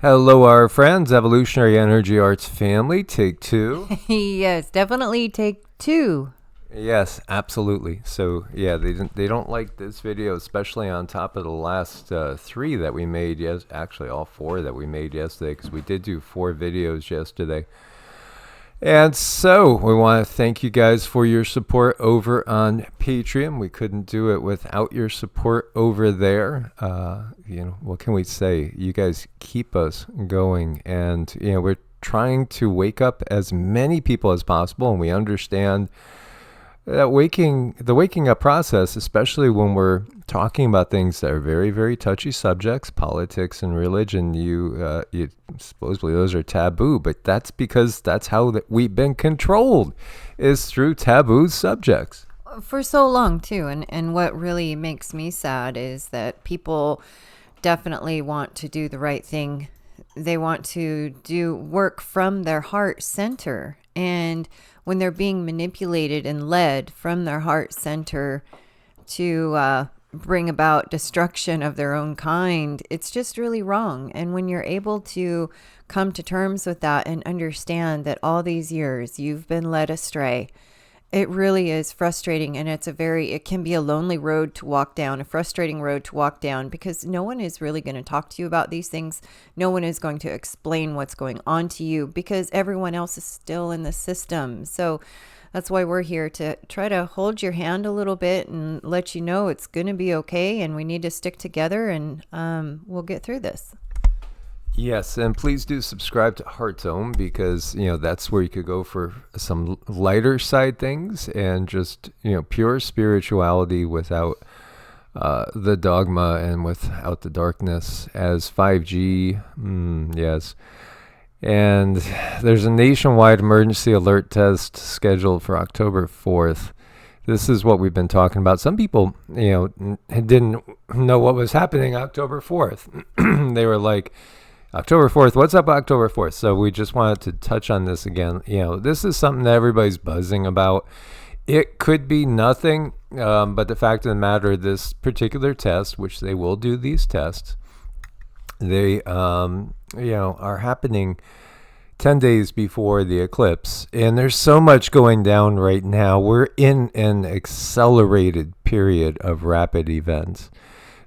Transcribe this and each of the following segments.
Hello, our friends, Evolutionary Energy Arts family. Take two. Yes, definitely take two. Yes, absolutely. So yeah, they don't like this video, especially on top of the last three that we made. Yes, actually all four that we made yesterday, because we did do four videos yesterday. And so we want to thank you guys for your support over on Patreon. We couldn't do it without your support over there. What can we say? You guys keep us going, and we're trying to wake up as many people as possible, and we understand that the waking up process, especially when we're talking about things that are very, very touchy subjects, politics and religion, you supposedly those are taboo, but that's because that's how we've been controlled, is through taboo subjects. For so long, too. And what really makes me sad is that people definitely want to do the right thing. They want to do work from their heart center. And when they're being manipulated and led from their heart center to bring about destruction of their own kind, it's just really wrong. And when you're able to come to terms with that and understand that all these years you've been led astray, it really is frustrating, and it can be a lonely road to walk down, a frustrating road to walk down, because no one is really going to talk to you about these things. No one is going to explain what's going on to you because everyone else is still in the system. So that's why we're here, to try to hold your hand a little bit and let you know it's going to be okay, and we need to stick together, and we'll get through this. Yes, and please do subscribe to Heart Zone, because that's where you could go for some lighter side things and just pure spirituality without the dogma and without the darkness. As 5G, yes. And there's a nationwide emergency alert test scheduled for October 4th. This is what we've been talking about. Some people, didn't know what was happening October 4th. They were like, October 4th, what's up October 4th? So we just wanted to touch on this again. This is something that everybody's buzzing about. It could be nothing, but the fact of the matter, this particular test, which they will do these tests, they, are happening 10 days before the eclipse. And there's so much going down right now. We're in an accelerated period of rapid events.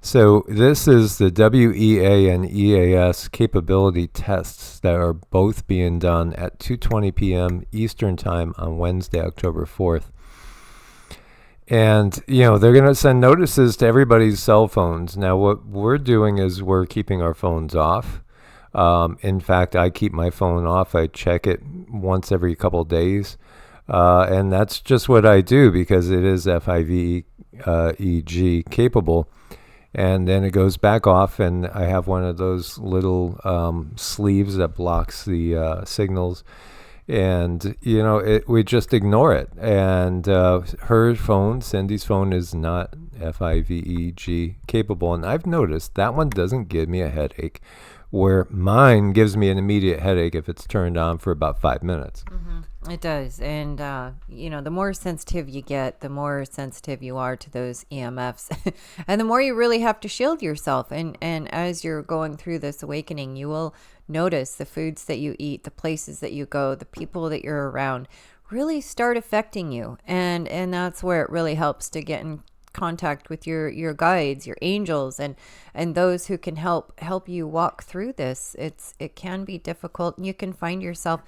So this is the WEA and EAS capability tests that are both being done at 2:20 p.m. Eastern Time on Wednesday, October 4th. And, they're going to send notices to everybody's cell phones. Now, what we're doing is we're keeping our phones off. In fact, I keep my phone off. I check it once every couple of days. And that's just what I do, because it is FIVEG capable. And then it goes back off, and I have one of those little sleeves that blocks the signals. And, we just ignore it. And her phone, Cindy's phone, is not FIVEG capable. And I've noticed that one doesn't give me a headache, where mine gives me an immediate headache if it's turned on for about 5 minutes. Mm-hmm. It does. And, the more sensitive you get, the more sensitive you are to those EMFs. And the more you really have to shield yourself. And as you're going through this awakening, you will notice the foods that you eat, the places that you go, the people that you're around really start affecting you. And that's where it really helps to get in contact with your guides, your angels, and those who can help you walk through this. It can be difficult. You can find yourself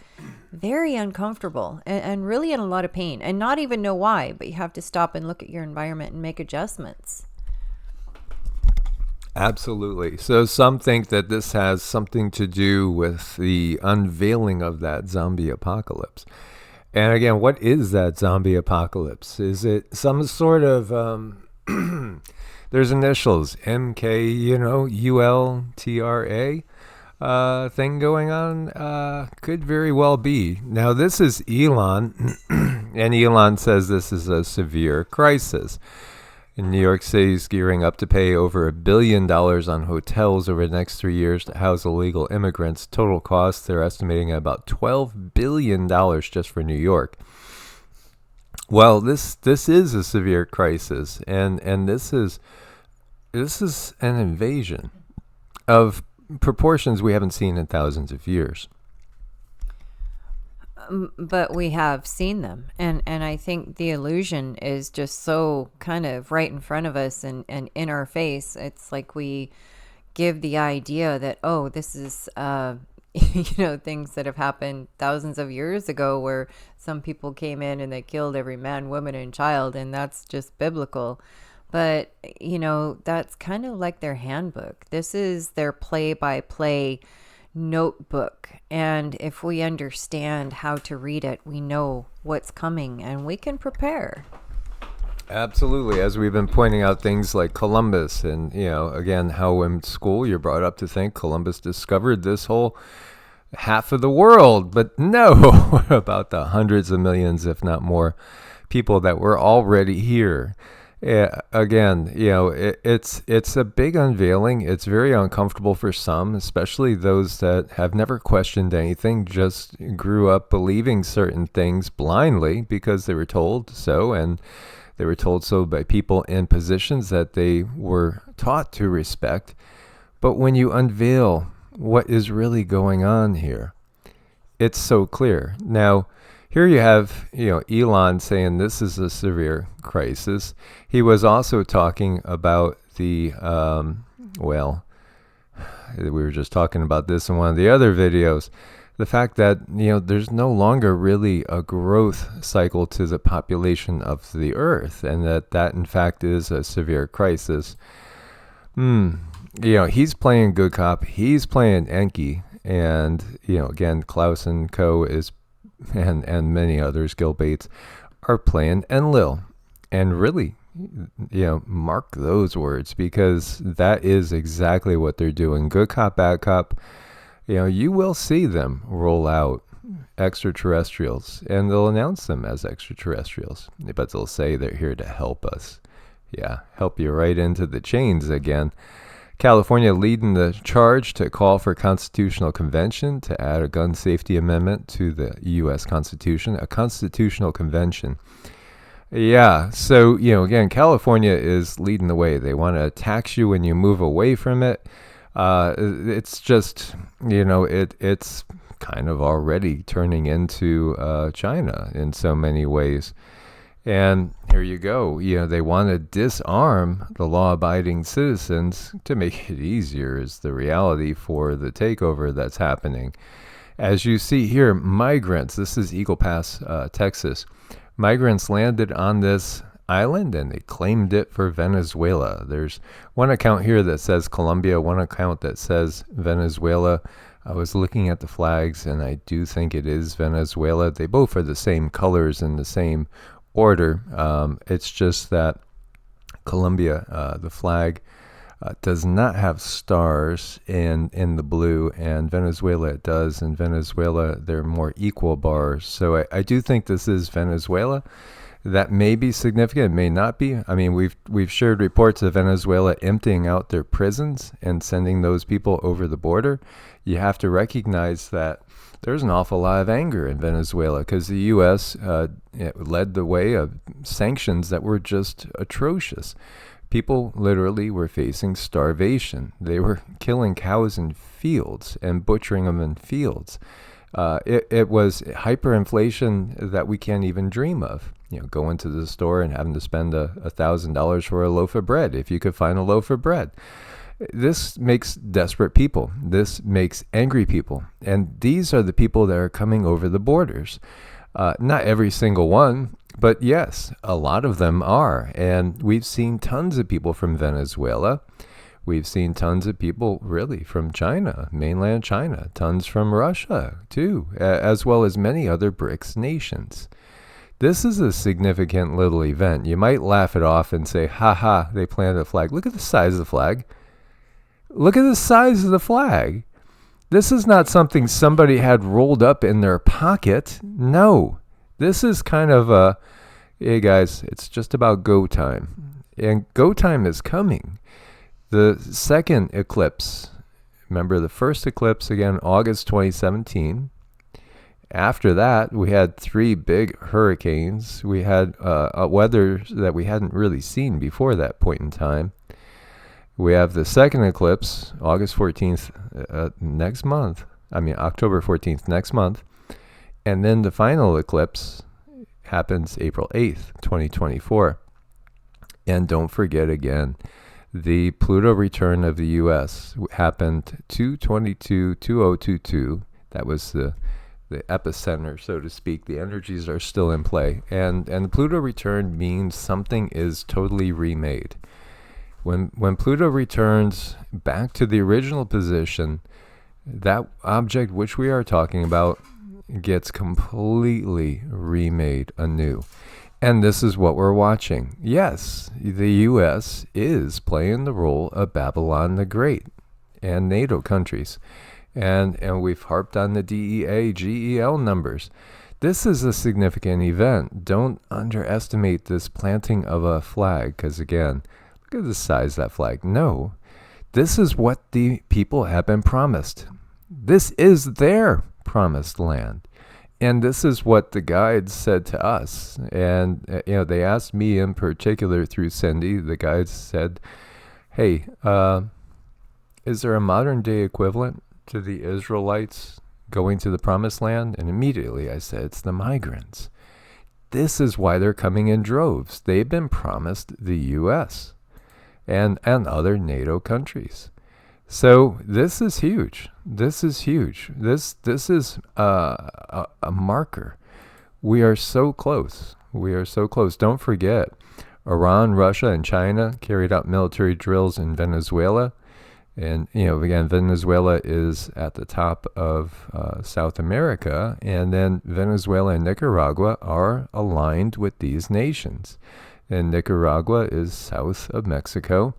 very uncomfortable and really in a lot of pain, and not even know why, but you have to stop and look at your environment and make adjustments. Absolutely. So some think that this has something to do with the unveiling of that zombie apocalypse. And again, what is that zombie apocalypse? Is it some sort of, there's initials, MK, ULTRA thing going on? Could very well be. Now, this is Elon, and Elon says this is a severe crisis. In New York City is gearing up to pay over $1 billion on hotels over the next 3 years to house illegal immigrants. Total cost, they're estimating at about $12 billion just for New York. Well, this is a severe crisis, and this is an invasion of proportions we haven't seen in thousands of years. But we have seen them, and I think the illusion is just so kind of right in front of us and in our face. It's like we give the idea that, oh, this is things that have happened thousands of years ago, where some people came in and they killed every man, woman, and child, and that's just biblical. But that's kind of like their handbook. This is their play-by-play notebook, and if we understand how to read it, we know what's coming and we can prepare. Absolutely. As we've been pointing out, things like Columbus, and again, how in school you're brought up to think Columbus discovered this whole half of the world, but no, about the hundreds of millions, if not more, people that were already here. Again, it's a big unveiling. It's very uncomfortable for some, especially those that have never questioned anything, just grew up believing certain things blindly because they were told so, and they were told so by people in positions that they were taught to respect. But when you unveil what is really going on here, it's so clear. Now, here you have, Elon saying this is a severe crisis. He was also talking about the, we were just talking about this in one of the other videos, the fact that, there's no longer really a growth cycle to the population of the earth, and that in fact is a severe crisis. He's playing good cop. He's playing Enki. And, again, Klaus and co. is and many others, Gil Bates, are playing Enlil. And really, mark those words, because that is exactly what they're doing. Good cop, bad cop. You will see them roll out extraterrestrials, and they'll announce them as extraterrestrials, but they'll say they're here to help us. Yeah, help you right into the chains again. California leading the charge to call for a constitutional convention to add a gun safety amendment to the U.S. Constitution, a constitutional convention. Yeah, so, again, California is leading the way. They want to tax you when you move away from it. It's just, it's kind of already turning into China in so many ways. And here you go. They want to disarm the law-abiding citizens to make it easier, is the reality for the takeover that's happening. As you see here, migrants, this is Eagle Pass, Texas. Migrants landed on this island and they claimed it for Venezuela. There's one account here that says Colombia, one account that says Venezuela. I was looking at the flags and I do think it is Venezuela. They both are the same colors and the same order. It's just that Colombia, the flag, does not have stars in the blue, and Venezuela it does. In Venezuela, they're more equal bars. So I do think this is Venezuela. That may be significant, may not be. I mean, we've shared reports of Venezuela emptying out their prisons and sending those people over the border. You have to recognize that there's an awful lot of anger in Venezuela because the U.S. Led the way of sanctions that were just atrocious. People literally were facing starvation. They were killing cows in fields and butchering them in fields. It was hyperinflation that we can't even dream of. Going to the store and having to spend $1,000 for a loaf of bread, if you could find a loaf of bread. This makes desperate people. This makes angry people. And these are the people that are coming over the borders. Not every single one, but yes, a lot of them are. And we've seen tons of people from Venezuela. We've seen tons of people really from China, mainland China, tons from Russia too, as well as many other BRICS nations. This is a significant little event. You might laugh it off and say, ha ha, they planted a flag. Look at the size of the flag. Look at the size of the flag. This is not something somebody had rolled up in their pocket. No, this is kind of a, hey guys, it's just about go time. And go time is coming. The second eclipse, remember the first eclipse, again, August 2017. After that, we had 3 big hurricanes. We had a weather that we hadn't really seen before that point in time. We have the second eclipse, August 14th next month. October 14th next month. And then the final eclipse happens April 8th, 2024. And don't forget again, the Pluto return of the U.S. happened 2/22/2022. That was the epicenter, so to speak. The energies are still in play. And the Pluto return means something is totally remade. When Pluto returns back to the original position, that object which we are talking about gets completely remade anew. And this is what we're watching. Yes, the U.S. is playing the role of Babylon the Great and NATO countries. And we've harped on the DEA, GEL numbers. This is a significant event. Don't underestimate this planting of a flag, because again, look at the size of that flag. No, this is what the people have been promised. This is their promised land. And this is what the guides said to us. And, they asked me in particular through Cindy. The guides said, hey, is there a modern day equivalent to the Israelites going to the promised land? And immediately I said, it's the migrants. This is why they're coming in droves. They've been promised the U.S. and other NATO countries. So this is huge. This is huge. This is a marker. We are so close. We are so close. Don't forget, Iran, Russia, and China carried out military drills in Venezuela. And, again, Venezuela is at the top of South America. And then Venezuela and Nicaragua are aligned with these nations. And Nicaragua is south of Mexico.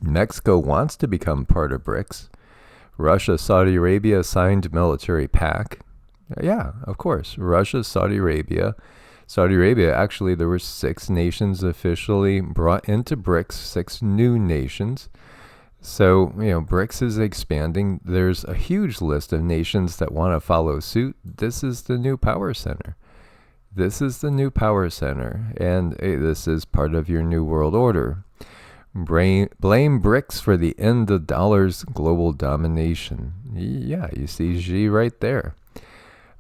Mexico wants to become part of BRICS. Russia, Saudi Arabia signed military pact. Yeah, of course. Russia, Saudi Arabia. Actually, there were 6 nations officially brought into BRICS, 6 new nations. So, BRICS is expanding. There's a huge list of nations that want to follow suit. This is the new power center. And this is part of your new world order. Blame BRICS for the end of dollar's global domination. Yeah, you see Xi right there.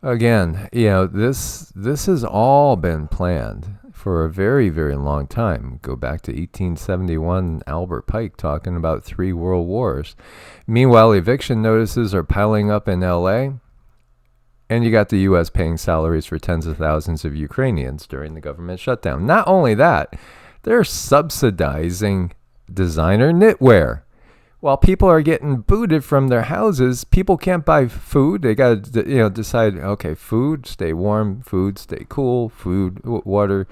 Again, this has all been planned for a very, very long time. Go back to 1871, Albert Pike talking about 3 world wars. Meanwhile, eviction notices are piling up in L.A., and you got the U.S. paying salaries for tens of thousands of Ukrainians during the government shutdown. Not only that, they're subsidizing designer knitwear. While people are getting booted from their houses, people can't buy food. They got to, decide, okay, food, stay warm, food, stay cool, food, water.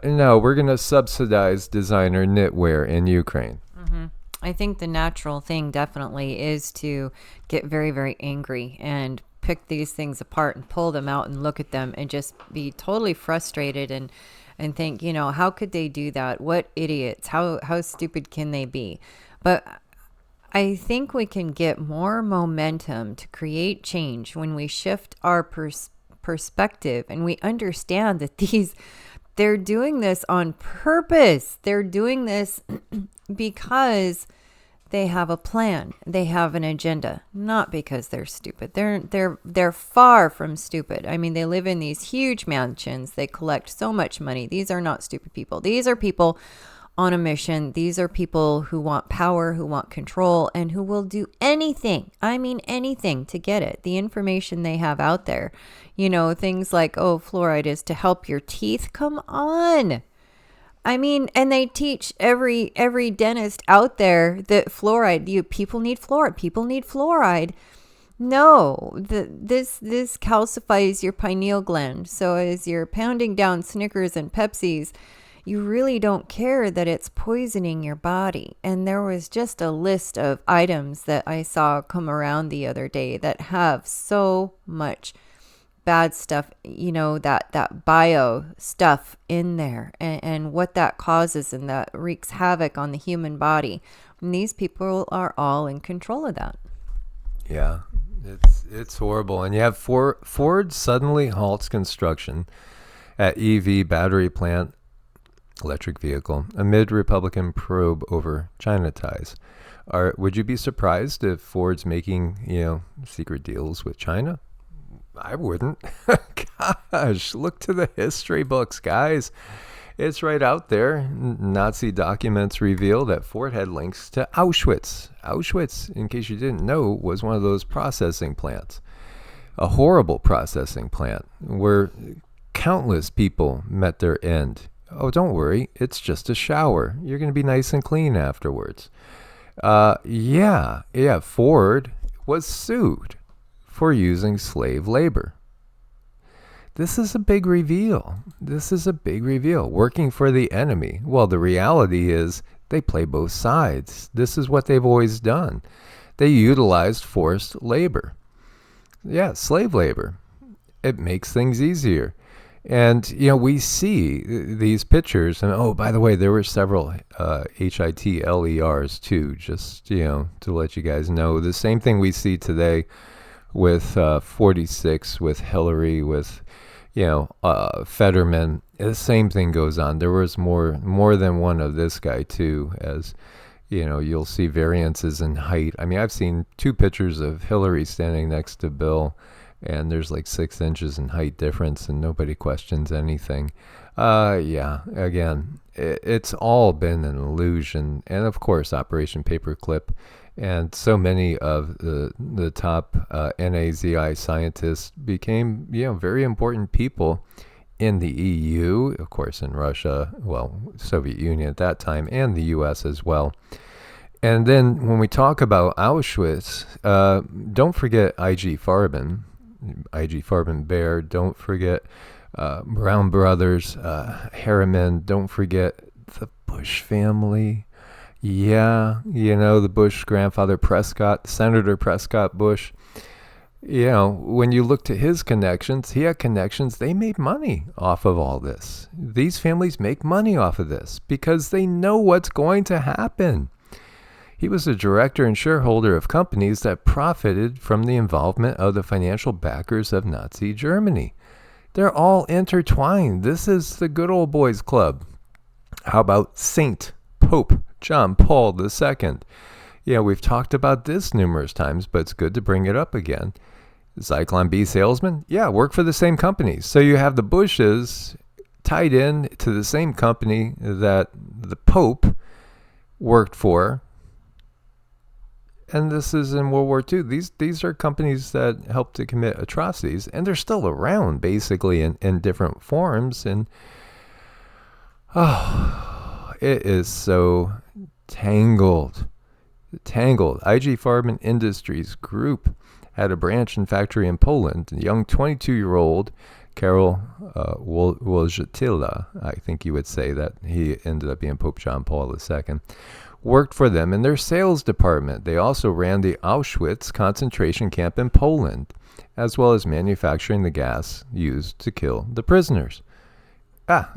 No, we're going to subsidize designer knitwear in Ukraine. Mm-hmm. I think the natural thing definitely is to get very, very angry and pick these things apart and pull them out and look at them and just be totally frustrated and think, how could they do that? What idiots? How stupid can they be? But I think we can get more momentum to create change when we shift our perspective and we understand that they're doing this on purpose. They're doing this because they have a plan. They have an agenda, not because they're stupid. They're far from stupid. I mean, they live in these huge mansions. They collect so much money. These are not stupid people. These are people on a mission. These are people who want power, who want control, and who will do anything. I mean, anything to get it. The information they have out there, things like, fluoride is to help your teeth. Come on. I mean, and they teach every dentist out there that fluoride, people need fluoride. People need fluoride. No, this calcifies your pineal gland. So as you're pounding down Snickers and Pepsis, you really don't care that it's poisoning your body. And there was just a list of items that I saw come around the other day that have so much bad stuff, that bio stuff in there and what that causes, and that wreaks havoc on the human body. And these people are all in control of that. Yeah, it's horrible. And you have Ford suddenly halts construction at EV battery plant electric vehicle, amid Republican probe over China ties. Would you be surprised if Ford's making, secret deals with China? I wouldn't. Gosh, look to the history books, guys. It's right out there. Nazi documents reveal that Ford had links to Auschwitz. Auschwitz, in case you didn't know, was one of those processing plants. A horrible processing plant where countless people met their end. Oh, don't worry. It's just a shower. You're going to be nice and clean afterwards. Ford was sued for using slave labor. This is a big reveal. Working for the enemy. Well, the reality is they play both sides. This is what they've always done. They utilized forced labor. Yeah, slave labor. It makes things easier. And, we see these pictures. And, oh, by the way, there were several HITLERs too, just, to let you guys know. The same thing we see today with 46, with Hillary, with, Fetterman. The same thing goes on. There was more than one of this guy too, as, you'll see variances in height. I mean, I've seen 2 pictures of Hillary standing next to Bill, and there's like 6 inches in height difference, and nobody questions anything. Again, it's all been an illusion. And of course, Operation Paperclip, and so many of the top NAZI scientists became, very important people in the EU, of course, in Russia, Soviet Union at that time, and the US as well. And then when we talk about Auschwitz, don't forget IG Farben Bear, don't forget Brown Brothers, Harriman, don't forget the Bush family. Yeah, the Bush grandfather Prescott, Senator Prescott Bush. When you look to his connections, he had connections. They made money off of all this. These families make money off of this because they know what's going to happen. He was a director and shareholder of companies that profited from the involvement of the financial backers of Nazi Germany. They're all intertwined. This is the good old boys club. How about Saint Pope John Paul II? We've talked about this numerous times, but it's good to bring it up again. Zyklon B salesman? Yeah, work for the same company. So you have the Bushes tied in to the same company that the Pope worked for. And this is in World War II. These are companies that helped to commit atrocities, and they're still around, basically, in different forms. And, it is so tangled. IG Farben Industries Group had a branch and factory in Poland. The young 22-year-old Karol Wojtyla, I think you would say that he ended up being Pope John Paul II, worked for them in their sales department. They also ran the Auschwitz concentration camp in Poland, as well as manufacturing the gas used to kill the prisoners.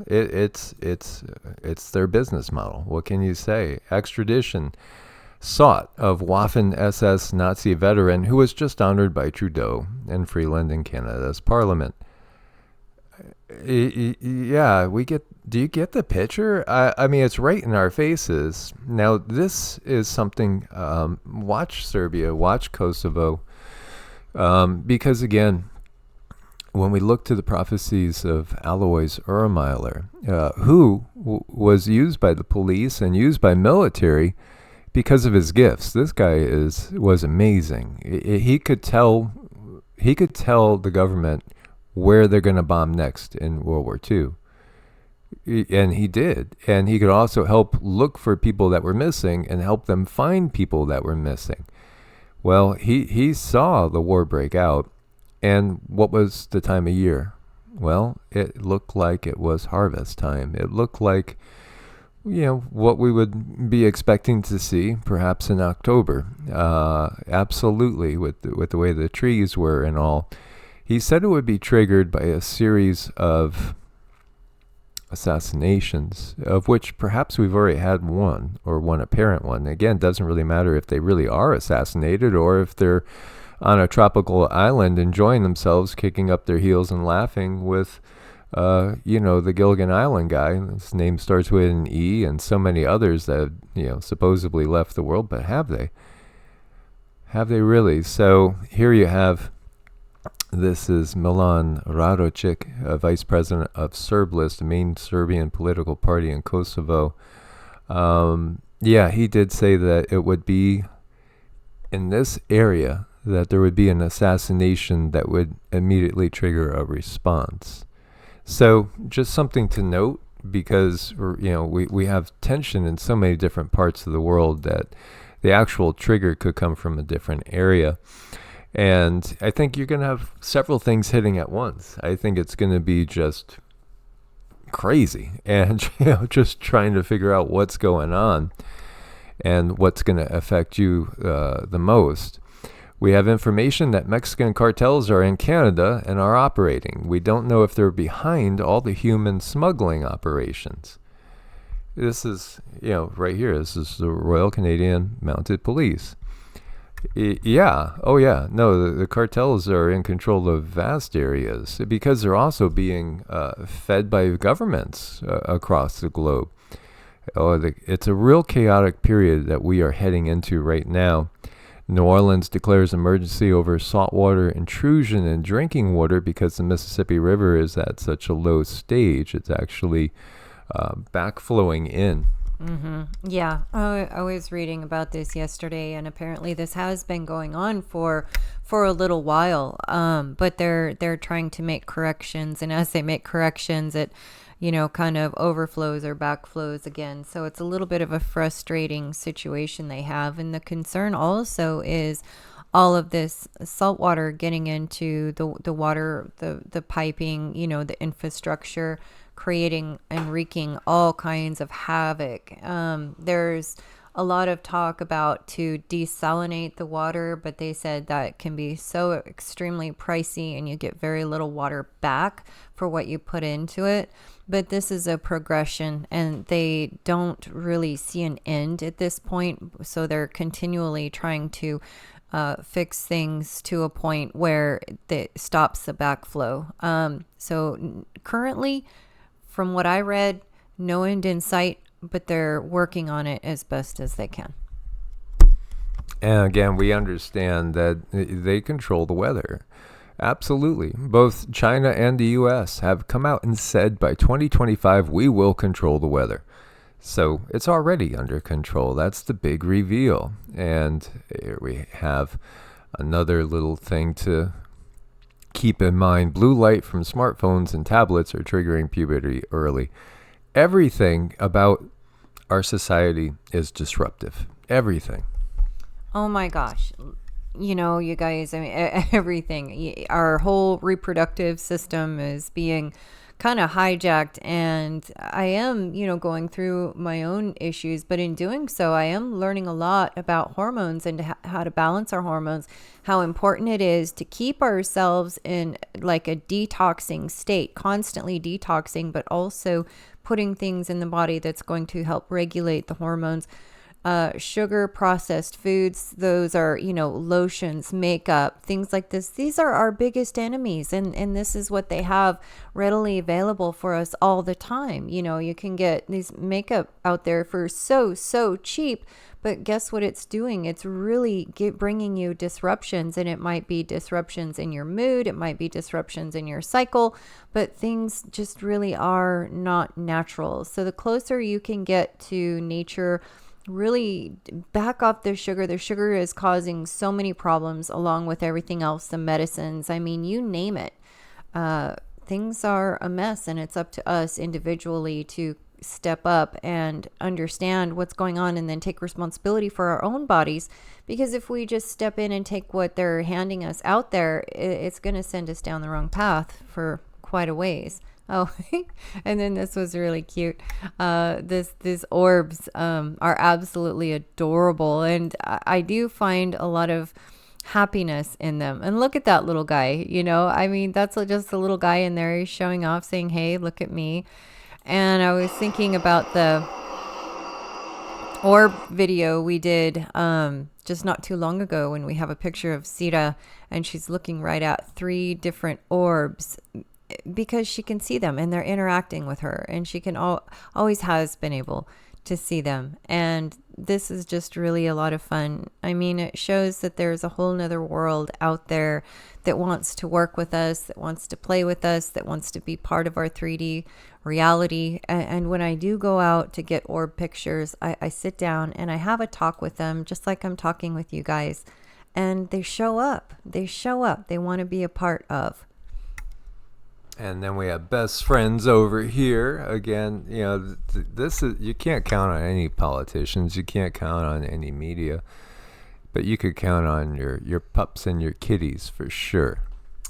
It's their business model. What can you say? Extradition sought of Waffen-SS Nazi veteran who was just honored by Trudeau and Freeland in Canada's parliament. Yeah, do you get the picture? I mean, it's right in our faces. Now, this is something, watch Serbia, watch Kosovo, because again, when we look to the prophecies of Alois Urmeiler, who was used by the police and used by military because of his gifts. This guy was amazing. He could tell the government where they're going to bomb next in World War II. And he did. And he could also help look for people that were missing and help them find people that were missing. Well, he saw the war break out. And what was the time of year? Well, it looked like it was harvest time. It looked like, what we would be expecting to see perhaps in October. Absolutely, with the way the trees were and all. He said it would be triggered by a series of assassinations, of which perhaps we've already had one, or one apparent one. Again, it doesn't really matter if they really are assassinated or if they're on a tropical island enjoying themselves, kicking up their heels and laughing with the Gilligan Island guy. His name starts with an E, and so many others that supposedly left the world. But have they? Have they really? So here you have. This is Milan Radocic, vice president of Serblist, the main Serbian political party in Kosovo. He did say that it would be in this area that there would be an assassination that would immediately trigger a response. So just something to note, because we have tension in so many different parts of the world that the actual trigger could come from a different area. And I think you're going to have several things hitting at once. I think it's going to be just crazy, and just trying to figure out what's going on and what's going to affect you the most. We have information that Mexican cartels are in Canada and are operating. We don't know if they're behind all the human smuggling operations. This is, right here, this is the Royal Canadian Mounted Police. The cartels are in control of vast areas because they're also being fed by governments across the globe. It's a real chaotic period that we are heading into right now. New Orleans declares emergency over saltwater intrusion in drinking water because the Mississippi River is at such a low stage. It's actually backflowing in. Mm-hmm. Yeah, I was reading about this yesterday, and apparently this has been going on for a little while. But they're trying to make corrections, and as they make corrections, it kind of overflows or backflows again. So it's a little bit of a frustrating situation they have, and the concern also is all of this salt water getting into the water, the piping, the infrastructure, creating and wreaking all kinds of havoc. There's a lot of talk about to desalinate the water, but they said that can be so extremely pricey and you get very little water back for what you put into it. But this is a progression, and they don't really see an end at this point. So they're continually trying to fix things to a point where it stops the backflow. So currently, from what I read, no end in sight, but they're working on it as best as they can. And again, we understand that they control the weather. Absolutely. Both China and the U.S. have come out and said by 2025, we will control the weather. So it's already under control. That's the big reveal. And here we have another little thing to keep in mind. Blue light from smartphones and tablets are triggering puberty early. Everything about our society is disruptive. Everything. Oh my gosh. You guys, I mean, everything. Our whole reproductive system is being kind of hijacked, and I am, going through my own issues, but in doing so, I am learning a lot about hormones and how to balance our hormones, how important it is to keep ourselves in like a detoxing state, constantly detoxing, but also putting things in the body that's going to help regulate the hormones. Sugar, processed foods, those are, lotions, makeup, things like this. These are our biggest enemies. And this is what they have readily available for us all the time. You can get these makeup out there for so cheap. But guess what it's doing? It's really bringing you disruptions, and it might be disruptions in your mood. It might be disruptions in your cycle, but things just really are not natural. So the closer you can get to nature, really back off the sugar. The sugar is causing so many problems along with everything else, the medicines. I mean, you name it. Things are a mess, and it's up to us individually to step up and understand what's going on and then take responsibility for our own bodies. Because if we just step in and take what they're handing us out there, it's going to send us down the wrong path for quite a ways. Oh, and then this was really cute. These orbs are absolutely adorable, and I do find a lot of happiness in them. And look at that little guy, I mean, that's just a little guy in there. He's showing off, saying, hey, look at me. And I was thinking about the orb video we did just not too long ago, when we have a picture of Sita, and she's looking right at 3 different orbs. because she can see them and they're interacting with her, and she can always has been able to see them. And this is just really a lot of fun. I mean, it shows that there's a whole nother world out there that wants to work with us, that wants to play with us, that wants to be part of our 3D reality. And when I do go out to get orb pictures, I sit down and I have a talk with them, just like I'm talking with you guys. And they show up. They show up. They want to be a part of. And then we have best friends over here. Again, you know, this is, you can't count on any politicians. You can't count on any media. But you could count on your pups and your kitties for sure.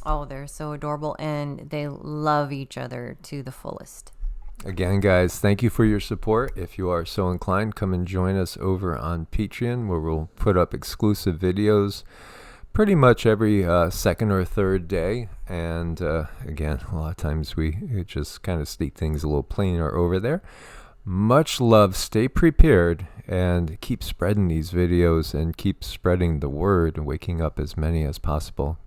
Oh, they're so adorable, and they love each other to the fullest. Again, guys, thank you for your support. If you are so inclined, come and join us over on Patreon, where we'll put up exclusive videos pretty much every second or third day. And again, a lot of times we just kind of sneak things a little plainer over there. Much love. Stay prepared and keep spreading these videos and keep spreading the word and waking up as many as possible.